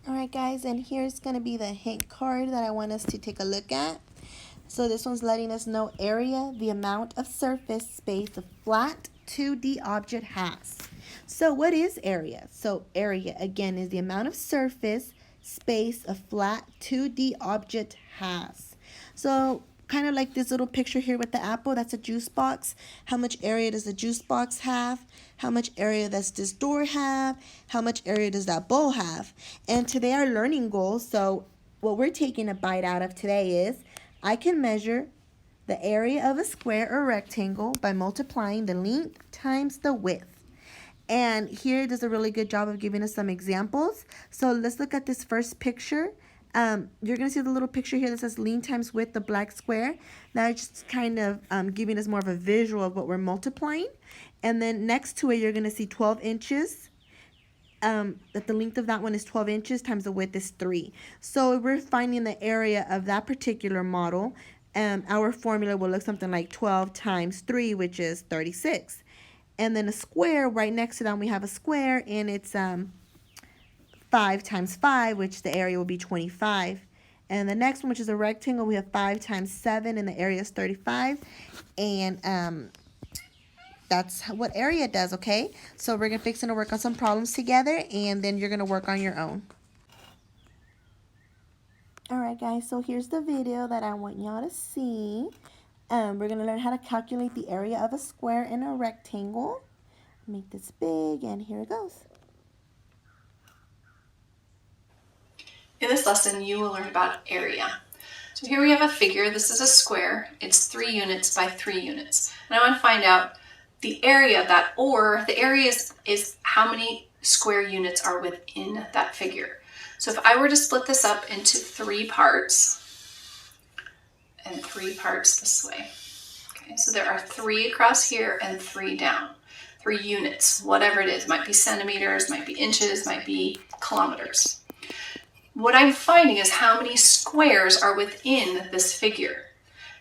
Alright guys, and here's going to be the hint card that I want us to take a look at. So this one's letting us know area, the amount of surface space a flat 2D object has. So what is area? So area, again, is the amount of surface space a flat 2D object has. So kind of like this little picture here with the apple, that's a juice box. How much area does the juice box have? How much area does this door have? How much area does that bowl have? And today our learning goal, so what we're taking a bite out of today is, I can measure the area of a square or rectangle by multiplying the length times the width. And here it does a really good job of giving us some examples. So let's look at this first picture. You're going to see the little picture here that says length times width, the black square. That's just kind of giving us more of a visual of what we're multiplying. And then next to it, you're going to see 12 inches. That the length of that one is 12 inches times the width is 3. So we're finding the area of that particular model. Our formula will look something like 12 times 3, which is 36. And then a square, right next to that, we have a square, and it's 5 times 5, which the area will be 25. And the next one, which is a rectangle, we have 5 times 7, and the area is 35. And that's what area does, okay? So we're going to work on some problems together, and then you're going to work on your own. Alright guys, so here's the video that I want y'all to see. We're going to learn how to calculate the area of a square and a rectangle. Make this big, and here it goes. In this lesson, you will learn about area. So here we have a figure. This is a square. It's 3 units by 3 units. And I want to find out the area of that, or the area is how many square units are within that figure. So if I were to split this up into 3 parts, and 3 parts this way. Okay, so there are 3 across here and 3 down. 3 units, whatever it is. Might be centimeters, might be inches, might be kilometers. What I'm finding is how many squares are within this figure.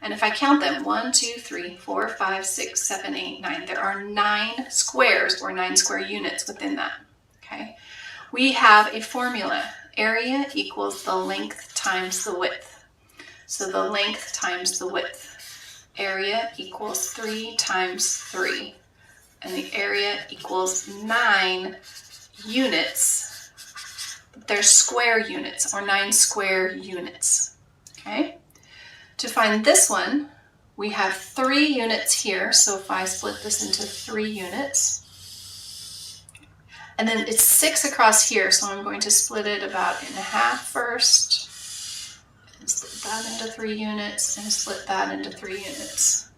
And if I count them, 1, 2, 3, 4, 5, 6, 7, 8, 9, there are 9 squares or 9 square units within that. Okay, we have a formula. Area equals the length times the width. So the length times the width. Area equals 3 times 3. And the area equals 9 units. But they're square units, or 9 square units. Okay? To find this one, we have 3 units here. So if I split this into 3 units, and then it's 6 across here, so I'm going to split it about in half first, and split that into 3 units, and split that into 3 units.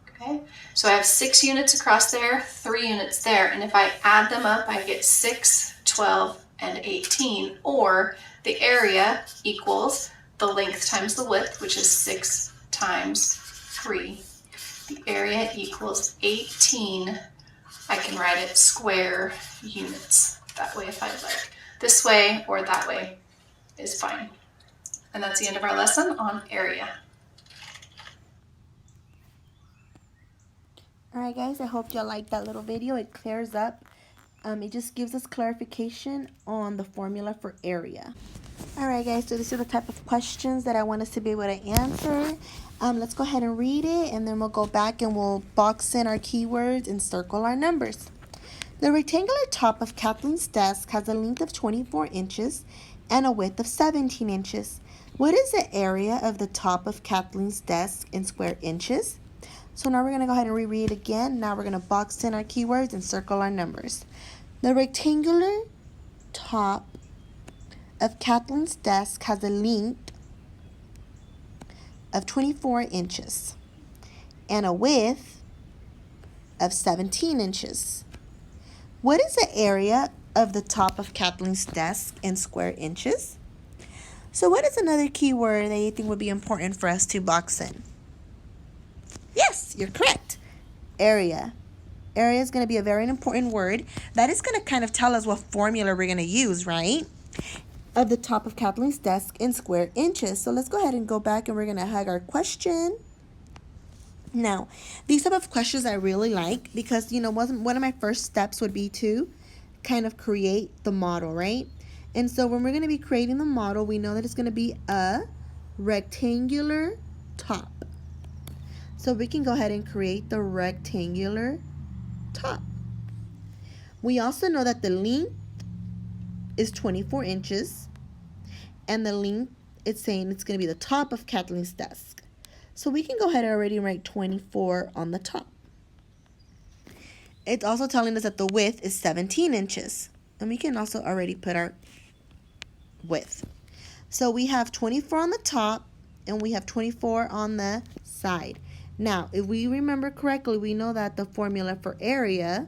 Okay, so I have 6 units across there, 3 units there, and if I add them up, I get 6, 12, and 18, or the area equals the length times the width, which is 6 times 3. The area equals 18. I can write it square units that way if I'd like. This way or that way is fine. And that's the end of our lesson on area. Alright guys, I hope y'all liked that little video. It clears up. It just gives us clarification on the formula for area. Alright guys, so these are the type of questions that I want us to be able to answer. Let's go ahead and read it, and then we'll go back and we'll box in our keywords and circle our numbers. The rectangular top of Kathleen's desk has a length of 24 inches and a width of 17 inches. What is the area of the top of Kathleen's desk in square inches? So now we're going to go ahead and reread it again. Now we're going to box in our keywords and circle our numbers. The rectangular top of Kathleen's desk has a length of 24 inches and a width of 17 inches. What is the area of the top of Kathleen's desk in square inches? So what is another keyword that you think would be important for us to box in? Yes, you're correct. Area. Area is going to be a very important word. That is going to kind of tell us what formula we're going to use, right? Of the top of Kathleen's desk in square inches. So let's go ahead and go back, and we're going to hug our question. Now, these type of questions I really like because, one of my first steps would be to kind of create the model, right? And so when we're going to be creating the model, we know that it's going to be a rectangular top. So we can go ahead and create the rectangular top. We also know that the length is 24 inches, and the length, it's saying it's going to be the top of Kathleen's desk. So we can go ahead and already write 24 on the top. It's also telling us that the width is 17 inches. And we can also already put our width. So we have 24 on the top and we have 24 on the side. Now, if we remember correctly, we know that the formula for area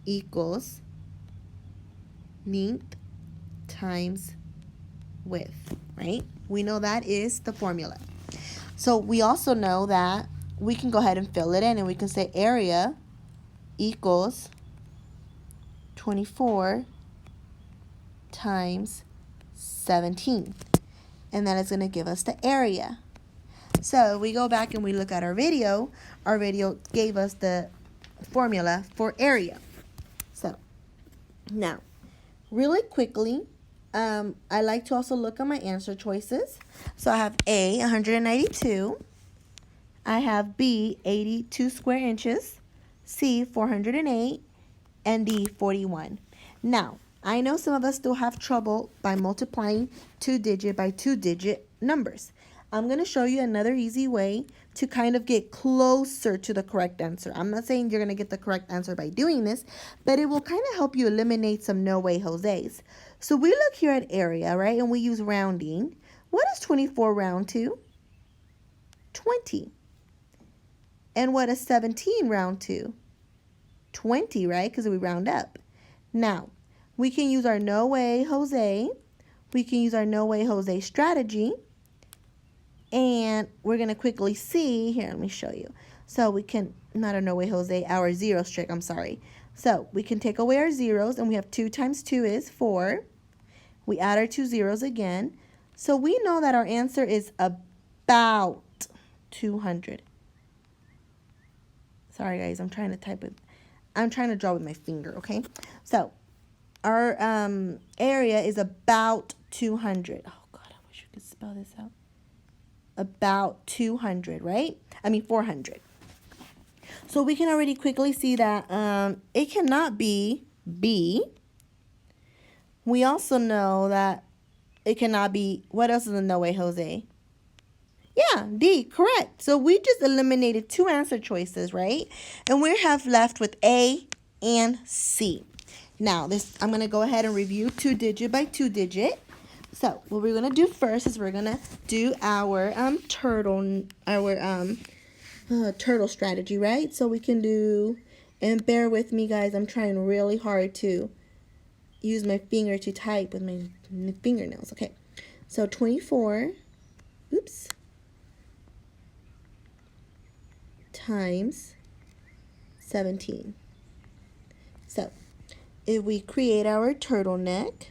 equals length times width, right? We know that is the formula. So we also know that we can go ahead and fill it in, and we can say area equals 24 times 17. And that is going to give us the area. So we go back and we look at our video gave us the formula for area. So now, really quickly, I like to also look at my answer choices. So I have A, 192. I have B, 82 square inches. C, 408. And D, 41. Now, I know some of us still have trouble by multiplying 2-digit by 2-digit numbers. I'm going to show you another easy way to kind of get closer to the correct answer. I'm not saying you're going to get the correct answer by doing this, but it will kind of help you eliminate some no way Jose's. So we look here at area, right, and we use rounding. What does 24 round to? 20. And what does 17 round to? 20, right, because we round up. Now, we can use our no way Jose. We can use our no way Jose strategy. And we're going to quickly see, here, let me show you. So we can, not a no way Jose, our zero trick, I'm sorry. So we can take away our zeros, and we have 2 times 2 is 4. We add our 2 zeros again. So we know that our answer is about 200. Sorry, guys, I'm trying to draw with my finger, okay? So our area is about 200. Oh, God, I wish you could spell this out. About 200, right? 400. So we can already quickly see that it cannot be B. We also know that it cannot be, what else is in no way, Jose? Yeah, D, correct. So we just eliminated 2 answer choices, right? And we have left with A and C. Now, I'm going to go ahead and review 2-digit by 2-digit. So what we're going to do first is we're going to do our turtle strategy, right? So we can do, and bear with me, guys, I'm trying really hard to use my finger to type with my fingernails. Okay, so 24, times 17. So if we create our turtleneck,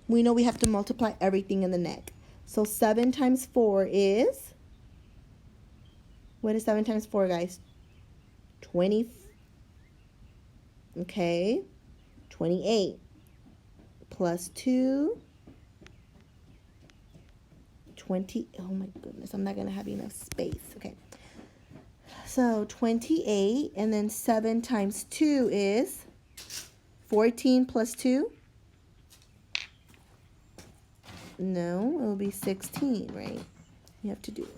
we know we have to multiply everything in the neck. So 7 times 4 is, what is 7 times 4, guys? 20. Okay, 28 plus 2, 20. Oh my goodness, I'm not going to have enough space. Okay, so 28, and then 7 times 2 is 14 plus 2. No, it will be 16, right? You have to do,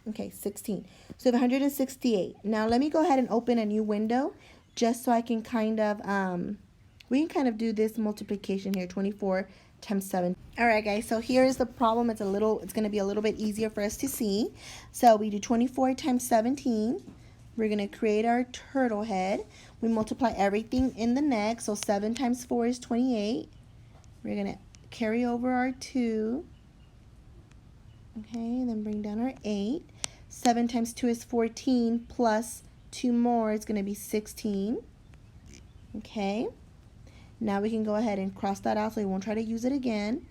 okay, 16. So we have 168. Now let me go ahead and open a new window just so I can kind of, we can kind of do this multiplication here, 24 times 7. All right, guys, so here is the problem. It's going to be a little bit easier for us to see. So we do 24 times 17. We're going to create our turtle head. We multiply everything in the neck. So 7 times 4 is 28. We're going to carry over our 2. Okay, then bring down our 8. 7 times 2 is 14, plus 2 more is going to be 16. Okay, now we can go ahead and cross that out so we won't try to use it again.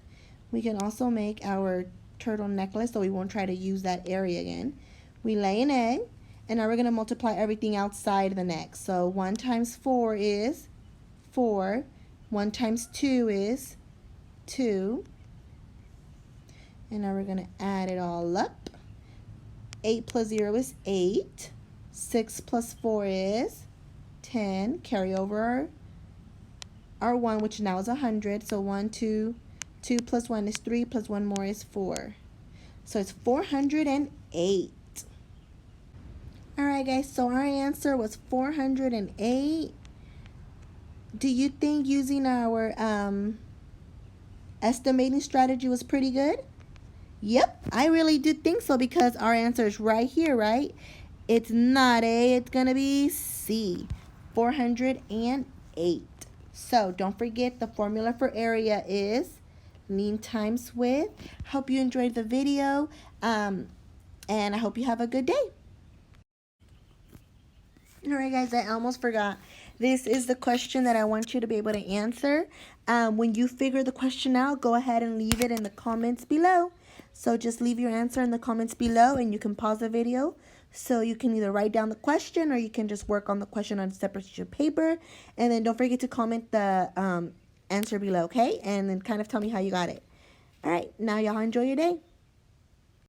We can also make our turtle necklace so we won't try to use that area again. We lay an egg, and now we're going to multiply everything outside the neck. So 1 times 4 is 4. 1 times 2 is 2. And now we're going to add it all up. 8 plus 0 is 8. 6 plus 4 is 10. Carry over our 1, which now is 100. So 1, 2, 2 plus 1 is 3, plus 1 more is 4. So it's 408. Alright guys, so our answer was 408. Do you think using our estimating strategy was pretty good? Yep, I really do think so, because our answer is right here, right? It's not A, it's going to be C, 408. So don't forget, the formula for area is mean times width. Hope you enjoyed the video, and I hope you have a good day. Alright guys, I almost forgot. This is the question that I want you to be able to answer. When you figure the question out, go ahead and leave it in the comments below. So just leave your answer in the comments below, and you can pause the video. So you can either write down the question, or you can just work on the question on a separate sheet of paper. And then don't forget to comment the answer below, okay? And then kind of tell me how you got it. Alright, now y'all enjoy your day.